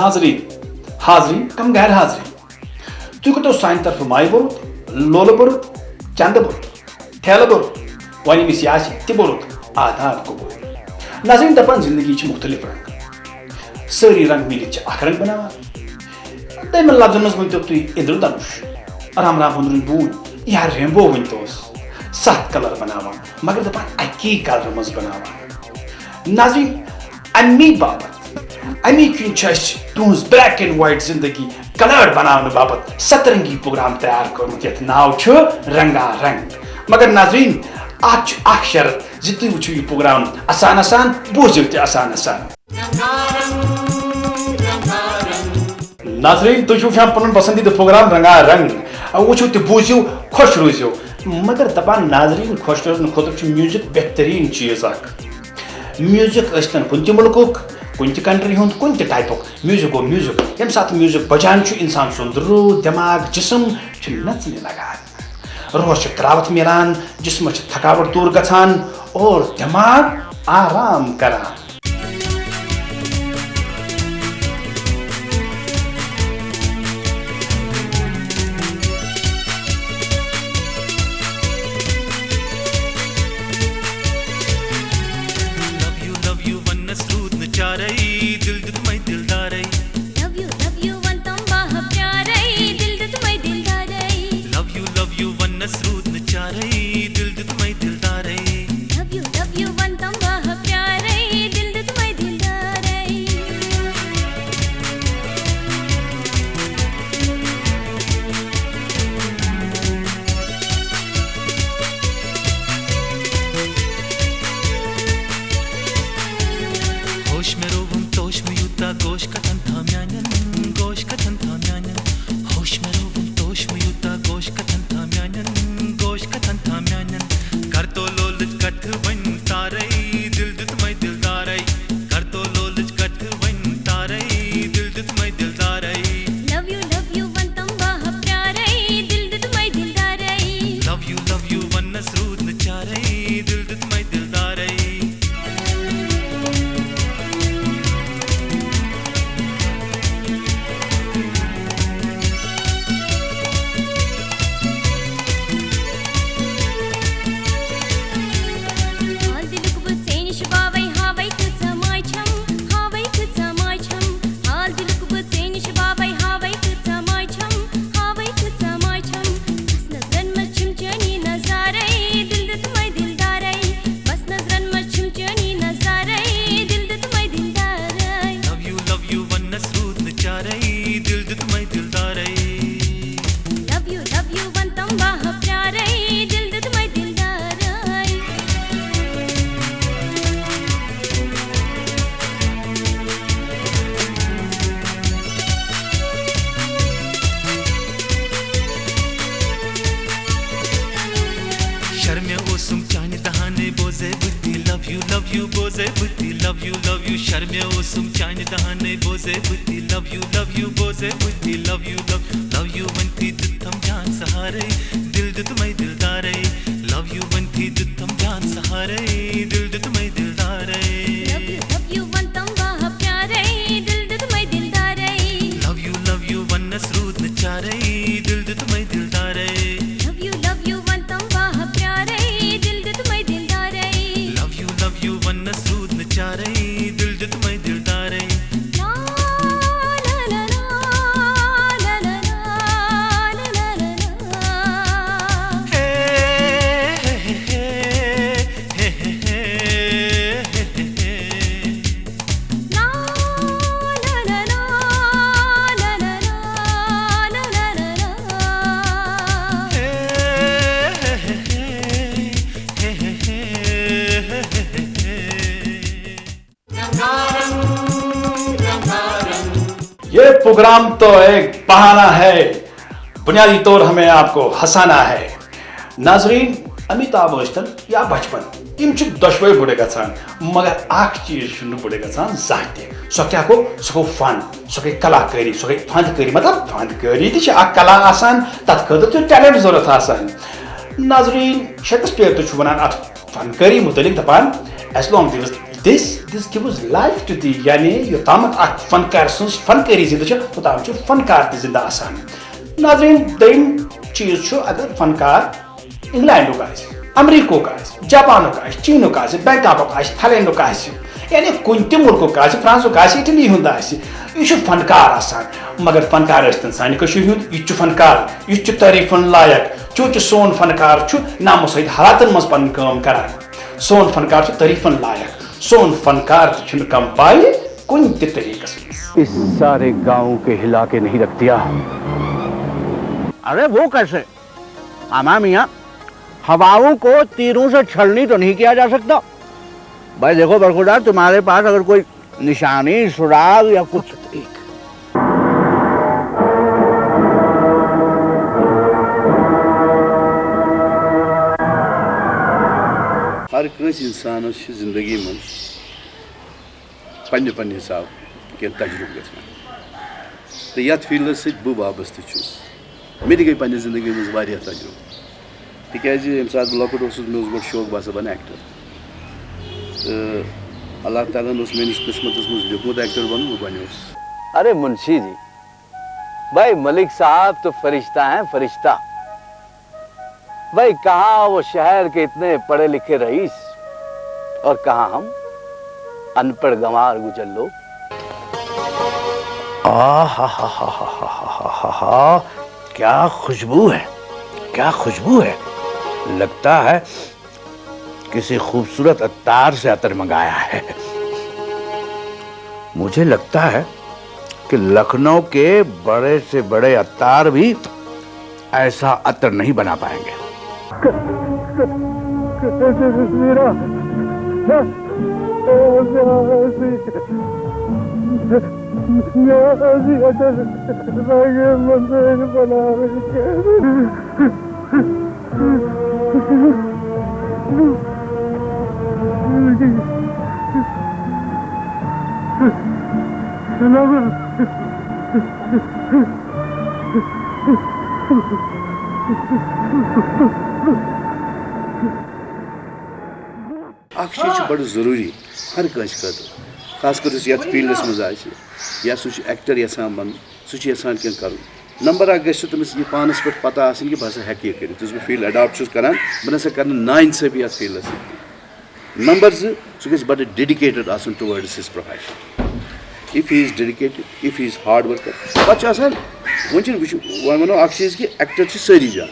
ناظرین حاضرین کم غیر حاضرین تھی کوتو سان طرف مائی بورت لولہ بورت چند بورت ٹھیلہ بورت ون یمس یہ آسہ تہ بورت آداب قبول ناظرین دپان زندگی چھ مختلف رنگ ساری رنگ ملت اخ رنگ بناوان دمن لفظن مز ورنتو تھی اندر دھنش رام رام ہندرن بون یا ریمبو ورنتوس 7 کلر بناوان مگر دپان اکی کلر مز بناوان ناظرین امی بابت امی کن تہذ بلیک اینڈ وائٹ زندگی کلرڈ بنانے باپت سترنگی پروگرام تیار کورمت یتھ ناو چھ رنگا رنگ مگر ناظرین ات اخ شرط زِ تُہۍ وٕچھِو یہ پروگرام آسان آسان بوٗزِو تہِ آسان آسان ناظرین تُہۍ چھِو وٕچھان پنُن پسندیدٕ پروگرام رنگا رنگ وٕچھِو تہِ بوٗزِو خۄش روٗزِو مگر دپان ناظرین خۄش روزنہٕ خٲطرٕ چھُ میوٗزک بہتریٖن چیٖز اکھ میوٗزک ٲسۍتن کُنہِ تہِ مُلکُک کُنہِ تہِ کنٹری ہُنٛد کُنہِ تہِ ٹایپُک میوٗزک گوٚو میوٗزک ییٚمہِ ساتہٕ میوٗزک بجان چھُ انسان سُنٛد روح دٮ۪ماغ جسم چھِ نژنہِ لگان روحس چھِ تراوت میلان جسمس چھِ تھکاوٹ دوٗر گژھان اور دٮ۪ماغ آرام کران یہ پروگرام تو ایک بہانہ ہے بنیادی طور ہمیں آپ کو ہنسانا ہے ناظرین امیتابھ ٲسۍتن یا بچپن یم دشوے بڑے گژھان مگر اخ چیز چھُنہٕ بڑے گژھان زانٛہہ تہِ سۄ کیٛاہ گوٚو سۄ گوٚو فن سۄ گٔے کلاکٲری سۄ گٔے فنکٲری مطلب فنکٲری تہِ چھِ اکھ کلا آسان تتھ خٲطرٕ چھُ ٹیلنٹ ضروٗرت آسان ناظریٖن شیکسپیر تہِ چھُ ونان اتھ فنکٲری متعلق دپان as long there is this this gives life to the یعنی یوتامت اکھ فنکار سٕنٛز فنکٲری زندہ چھِ توتام چھُ فنکار تہِ زندہ آسان. ناظریٖن دوٚیِم چیٖز چھُ اگر فنکار انگلینڈُک آسہِ امریکہُک آسہِ جاپانُک آسہِ چیٖنُک آسہِ بینکاکُک آسہِ تھایلینڈُک آسہِ یعنی کُنہِ تہِ مُلکُک آسہِ فرانسُک آسہِ اٹلی ہُنٛد آسہِ یہ چھُ فنکار آسان. مگر فنکار ٲسۍتن سانہِ کٔشیٖرِ ہُنٛد یہِ تہِ چھُ فنکار یہِ چھُ تعریٖفن لایق چوٗنٛکہِ سون فنکار چھُ نامُصعد حالاتن منٛز پنٕنۍ کٲم کران. سون فنکار چھُ تعریٖفن لایق سون فنکار تہِ چھُنہٕ کم پایہِ کُنہِ تہِ طریٖقس منٛز. اس سارے گاؤں کے ہلا کے نہیں رکھ دیا. ارے وہ کیسے آما میاں ہواؤں کو تیروں سے چھلنی تو نہیں کیا جا سکتا. بھائی دیکھو برخوردار تمہارے پاس اگر کوئی نشانی سراغ یا کچھ ہر کنس انسانس زندگی من پنہ پنہ حساب کی تجربہ گھان تو یت فیلڈس ست بہ وابستہ چھس مے تہ گئی پنہ زندگی من واریاہ تجربہ تکیاز یم سات بہ لۄکُٹ اوسُس مےٚ اوس گۄڈٕ شوق بہٕ ہسا بنہٕ ایکٹر تو اللہ تعالیٰ ہن اوس میٲنِس قسمتس منٛز لیوٗکھمُت ایکٹر بنُن بہٕ بنیوس. ارے منشی جی بھائی ملک صاحب تو فرشتہ ہیں فرشتہ. بھائی کہاں وہ شہر کے اتنے پڑھے لکھے رئیس اور کہاں ہم ان پڑھ گنوار گجر لوگ. کیا خوشبو ہے کیا خوشبو ہے. لگتا ہے کسی خوبصورت عطار سے عطر منگایا ہے. مجھے لگتا ہے کہ لکھنؤ کے بڑے سے بڑے عطار بھی ایسا عطر نہیں بنا پائیں گے. اخ چیز بڑھ ضروری ہر کنس خاطر خاص کر اس یتھ فیلڈس مز آسہِ یا سُہ چھُ ایکٹر یژھان بنُن سُہ چھُ یژھان کینٛہہ کرُن نمبر اکھ گژھِ تٔمِس یہِ پانس پٮ۪ٹھ پتہ آسٕنۍ کہِ بہٕ ہسا ہٮ۪کہٕ یہِ کٔرِتھ یُس بہٕ فیٖلڈ اڈاپٹ چھُس کران بہٕ نسا کرٕ نہٕ نااِنصٲفی یتھ فیٖلڈس سۭتۍ. نمبر زٕ سُہ گژھِ بڑٕ ڈیڈِکیٹڈ آسُن towards his profession. If he is dedicated if he is hard worker پتہٕ چھُ آسان وۄنۍ چھِنہٕ وۄنۍ ونو اکھ چیٖز کہِ ایکٹر چھِ سٲری جان.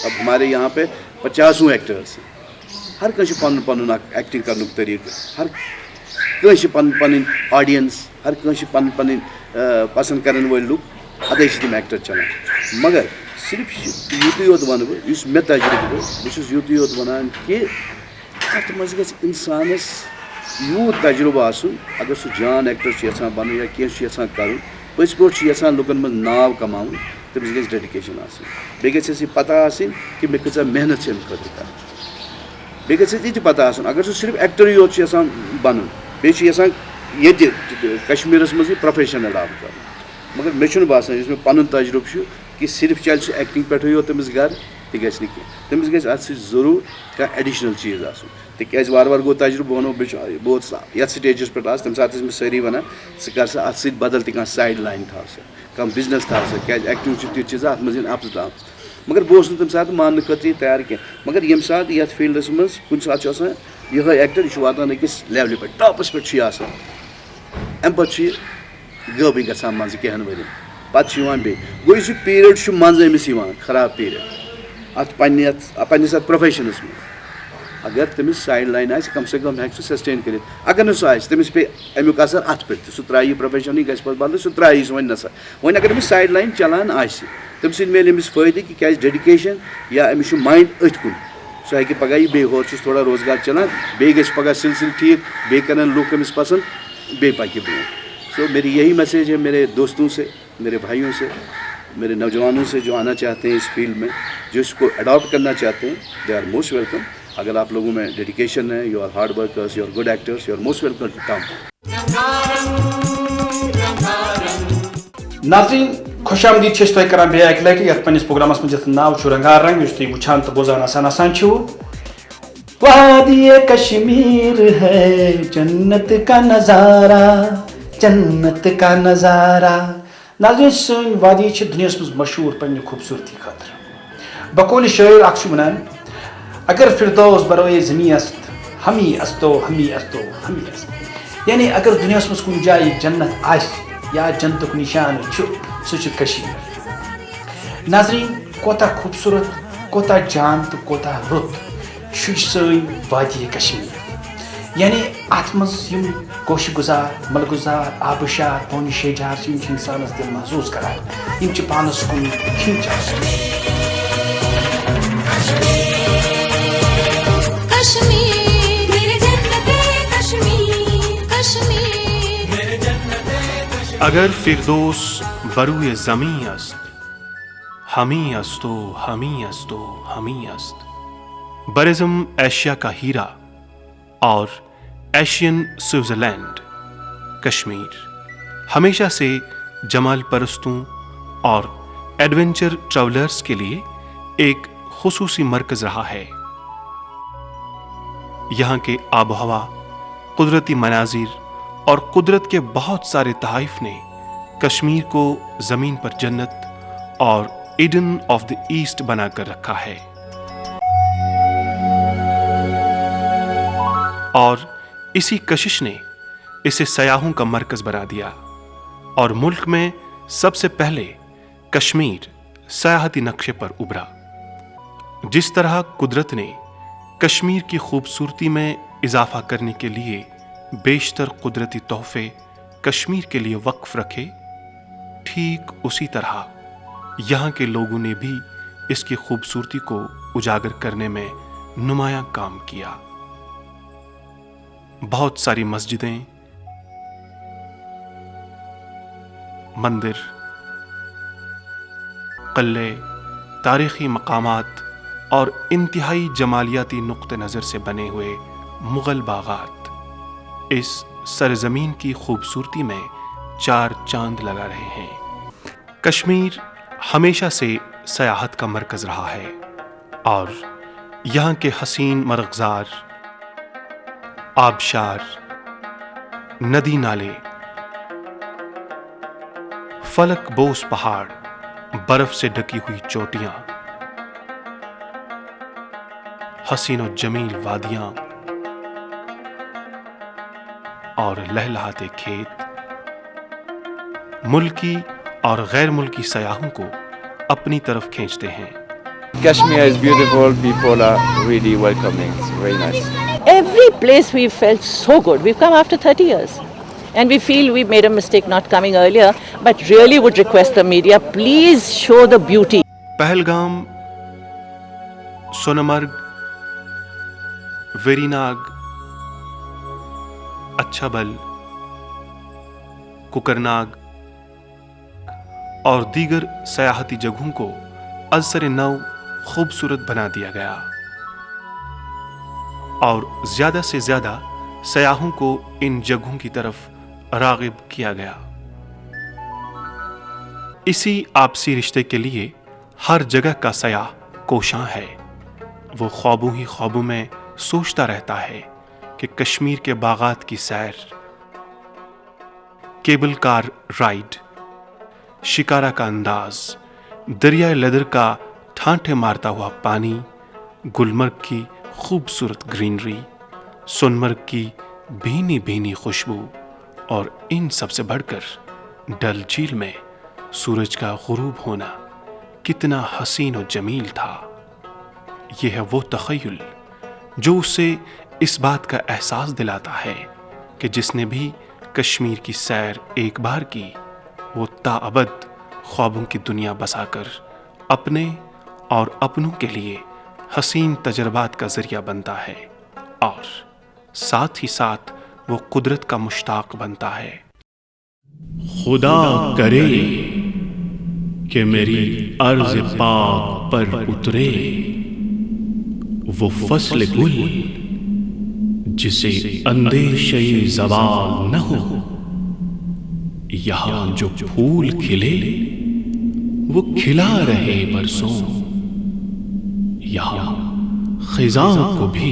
اب ہمارے یہاں پہ 50 ایکٹرس ہیں ہر کٲنٛسہِ چھُ پنُن پنُن اکھ ایکٹنگ کرنُک طریٖقہٕ ہر کٲنٛسہِ چھِ پنٕنۍ پنٕنۍ آڈینس ہر کٲنٛسہِ چھِ پنٕنۍ پنٕنۍ پسنٛد کرن وٲلۍ لُکھ ادے چھِ تِم ایکٹر چلان. مگر صرف یُتُے یوت ونہٕ بہٕ یُس مےٚ تجربہٕ گوٚو بہٕ چھُس یُتُے یوت ونان کہِ اتھ منٛز گژھِ انسانس یوٗت تجربہٕ آسُن اگر سُہ جان ایکٹر چھُ یژھان بنُن یا کینٛہہ چھُ یژھان کرُن پٔزۍ پٲٹھۍ چھُ یژھان لُکن منٛز ناو کماوُن تٔمِس گژھِ ڈیڈِکیشن آسٕنۍ بیٚیہِ گژھٮ۪س یہِ پتہ آسٕنۍ کہِ مےٚ کۭژاہ محنت چھِ امہِ خٲطرٕ کرٕنۍ. بیٚیہِ گژھٮ۪س یہِ تہِ پتہ آسُن اگر سُہ صرف ایکٹرٕے یوت چھُ یژھان بنُن بیٚیہِ چھُ یژھان ییٚتہِ کشمیٖرس منٛز یہِ پروفیشن اڈاپٹ کرُن مگر مےٚ چھُنہٕ باسان یُس مےٚ پنُن تجربہٕ چھُ کہِ صرف چلہِ سُہ ایکٹنگ پٮ۪ٹھٕے یوت تٔمِس گرٕ تہِ گژھِ نہٕ کینٛہہ تٔمِس گژھِ اتھ سۭتۍ ضروٗر کانٛہہ ایڈِشنل چیٖز آسُن تِکیازِ وارٕ وارٕ گوٚو تجربہٕ بہٕ ونو بہٕ اوسُس یتھ سٹیجس پٮ۪ٹھ آز تمہِ ساتہٕ ٲسۍ مےٚ سٲری ونان ژٕ کر سا اتھ سۭتۍ بدل تہِ کانٛہہ سایڈ لاین تھاو سا کانٛہہ بِزنس تھاو سا کیازِ ایکٹنگ چھُ تیُتھ چیٖز اتھ منٛز یِن اپٕس ڈاونٕز مگر بہٕ اوسُس نہٕ تمہِ ساتہٕ ماننہٕ خٲطرٕ یہِ تیار کینٛہہ مگر ییٚمہِ ساتہٕ یتھ فیٖلڈس منٛز کُنہِ ساتہٕ چھُ آسان یِہوے ایکٹر یہِ چھُ واتان أکِس لیولہِ پٮ۪ٹھ ٹاپس پٮ۪ٹھ چھُ یہِ آسان امہِ پتہٕ چھُ یہِ غٲبٕے گژھان منٛزٕ کینٛہن ؤرین پتہٕ چھُ یِوان بیٚیہِ گوٚو یُس یہِ پیٖرڈ چھُ منٛزٕ أمِس یِوان خراب پیٖرڈ اتھ پننِس اتھ پروفیشنس منٛز اگر تٔمِس سایڈ لاین آسہِ کم سے کم ہٮ۪کہِ سُہ سسٹین کٔرِتھ اگر نہٕ سُہ آسہِ تٔمِس پیٚیہِ امیُک اثر اتھ پٮ۪ٹھ تہِ سُہ ترٛایہِ یہِ پروفیشنٕے گژھِ پتہٕ بدل سُہ ترٛایی سُہ وۄنۍ نسا وۄنۍ اگر أمِس سایڈ لاین چلان آسہِ تمہِ سۭتۍ میلہِ أمِس فٲیدٕ کہِ کیازِ ڈیڈِکیشن یا أمِس چھُ مایِنڈ أتھۍ کُن سُہ ہٮ۪کہِ پگاہ یہِ بیٚیہِ ہورٕ چھُس تھوڑا روزگار چلان بیٚیہِ گژھِ پگاہ سلسلہٕ ٹھیٖک بیٚیہِ کرن لُکھ أمِس پسنٛد بیٚیہِ پکہِ یہِ برونٛٹھ. سو میری یہی میسیج ہے میرے دوستوں سے میرے بھائیوں سے میرے نوجوانوں سے جو آنا چاہتے ہیں اس فیلڈ میں جو اس کو اڈاپٹ کرنا چاہتے ہیں دے آر موسٹ ویلکم. اگر آپ لوگوں میں ڈیڈیکیشن ہے you are hard workers you are good actors you are most welcome to come. ناظرین خوش آمدید چھِ أسۍ تۄہہِ کران بیٚیہِ اکہِ لٹہِ یتھ پننِس پروگرامس منٛز یتھ ناو چھُ رنگا رنگ یُس تُہۍ وٕچھان تہٕ بوزان آسان چھِو. وادی کشمیر ہے جنت کا نظارہ، جنت کا نظارہ. ناظرین سن وادی چھ دنیا مز مشہور پنہ خوبصورتی خاطر. بقول شاعر اخ ونان اگر فردوس بروئے زمین است ہمی استو ہمی استو ہمی است. یعنی اگر دنیا مز کن جائے جنت آس یا جنتک نشان سہ کشمیر. ناظرین کوتاہ خوبصورت، کوتاہ جان تو کوتاہ رت سن وادی کشمیر. یعنی ات مز گوش گزار، مل گزار، آبشار، پونی شیجار انسانس دل محظوظ کران، پانس کن کھینچان. اگر فردوس بروئے زمیں است ہمیں استو ہمیں استو ہمیں است. برازم ایشیا کا ہیرا اور ایشین سوئٹزرلینڈ کشمیر ہمیشہ سے جمال پرستوں اور ایڈونچر ٹریولرز کے لیے ایک خصوصی مرکز رہا ہے. یہاں کے آب و ہوا، قدرتی مناظر اور قدرت کے بہت سارے تحائف نے کشمیر کو زمین پر جنت اور ایڈن آف دی ایسٹ بنا کر رکھا ہے. اور اسی کشش نے اسے سیاحوں کا مرکز بنا دیا اور ملک میں سب سے پہلے کشمیر سیاحتی نقشے پر ابھرا. جس طرح قدرت نے کشمیر کی خوبصورتی میں اضافہ کرنے کے لیے بیشتر قدرتی تحفے کشمیر کے لیے وقف رکھے، ٹھیک اسی طرح یہاں کے لوگوں نے بھی اس کی خوبصورتی کو اجاگر کرنے میں نمایاں کام کیا. بہت ساری مسجدیں، مندر، قلعے، تاریخی مقامات اور انتہائی جمالیاتی نقطہ نظر سے بنے ہوئے مغل باغات اس سرزمین کی خوبصورتی میں چار چاند لگا رہے ہیں. کشمیر ہمیشہ سے سیاحت کا مرکز رہا ہے اور یہاں کے حسین مرغزار، آبشار، ندی نالے، فلک بوس پہاڑ، برف سے ڈھکی ہوئی چوٹیاں، حسین و جمیل وادیاں اور لہلہاتے کھیت ملکی اور غیر ملکی سیاحوں کو اپنی طرف کھینچتے ہیں. Kashmir is beautiful, people are really welcoming, it's very nice. Every place we felt so good. We've come after 30 years. And we feel we made a mistake not coming earlier, but really would request the media, please show the beauty. Pahalgam, Sonamarg, Verinag, Achabal, Kokernag اور دیگر سیاحتی جگہوں کو ازسر نو خوبصورت بنا دیا گیا اور زیادہ سے زیادہ سیاحوں کو ان جگہوں کی طرف راغب کیا گیا. اسی آپسی رشتے کے لیے ہر جگہ کا سیاح کوشاں ہے. وہ خوابوں ہی خوابوں میں سوچتا رہتا ہے کہ کشمیر کے باغات کی سیر، کیبل کار رائڈ، شکارہ کا انداز، دریائے لدر کا ٹھانٹے مارتا ہوا پانی، گلمرگ کی خوبصورت گرینری، سونمرگ کی بھینی بھینی خوشبو اور ان سب سے بڑھ کر ڈل جھیل میں سورج کا غروب ہونا کتنا حسین و جمیل تھا. یہ ہے وہ تخیل جو اسے اس بات کا احساس دلاتا ہے کہ جس نے بھی کشمیر کی سیر ایک بار کی وہ تاابد خوابوں کی دنیا بسا کر اپنے اور اپنوں کے لیے حسین تجربات کا ذریعہ بنتا ہے اور ساتھ ہی ساتھ وہ قدرت کا مشتاق بنتا ہے. خدا کرے کہ میری عرض پاک پر اترے وہ فصل گل جسے اندیشہ زوال نہ ہو. یہاں جو پھول کھلے وہ کھلا رہے برسوں، یہاں خزاں کو بھی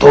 2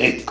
1,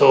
2,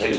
3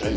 3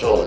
4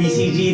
ECG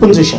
500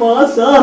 5,000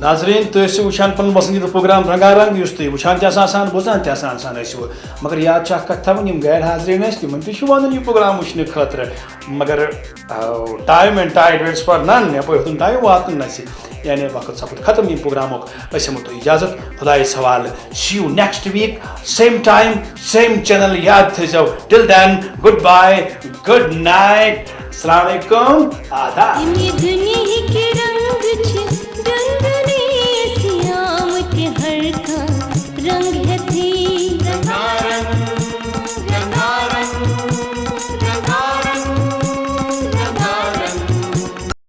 ناظرین تو وچان پن پسندیدہ پروگرام رنگا رنگ اس تھی وچان تہ بوزان تہ مگر یاد کت تھون غیر حاضرین تمن تہ ون یہ پروگرام وچھنے خاطر مگر time and tied waits for نن یپ ٹائم واتن یعنی وقت سپد ختم یہ پروگرام ہمو تو اجازت خدائس حوالہ see you next week same time same channel یاد تھو till then good bye good night السلام علیکم آداب.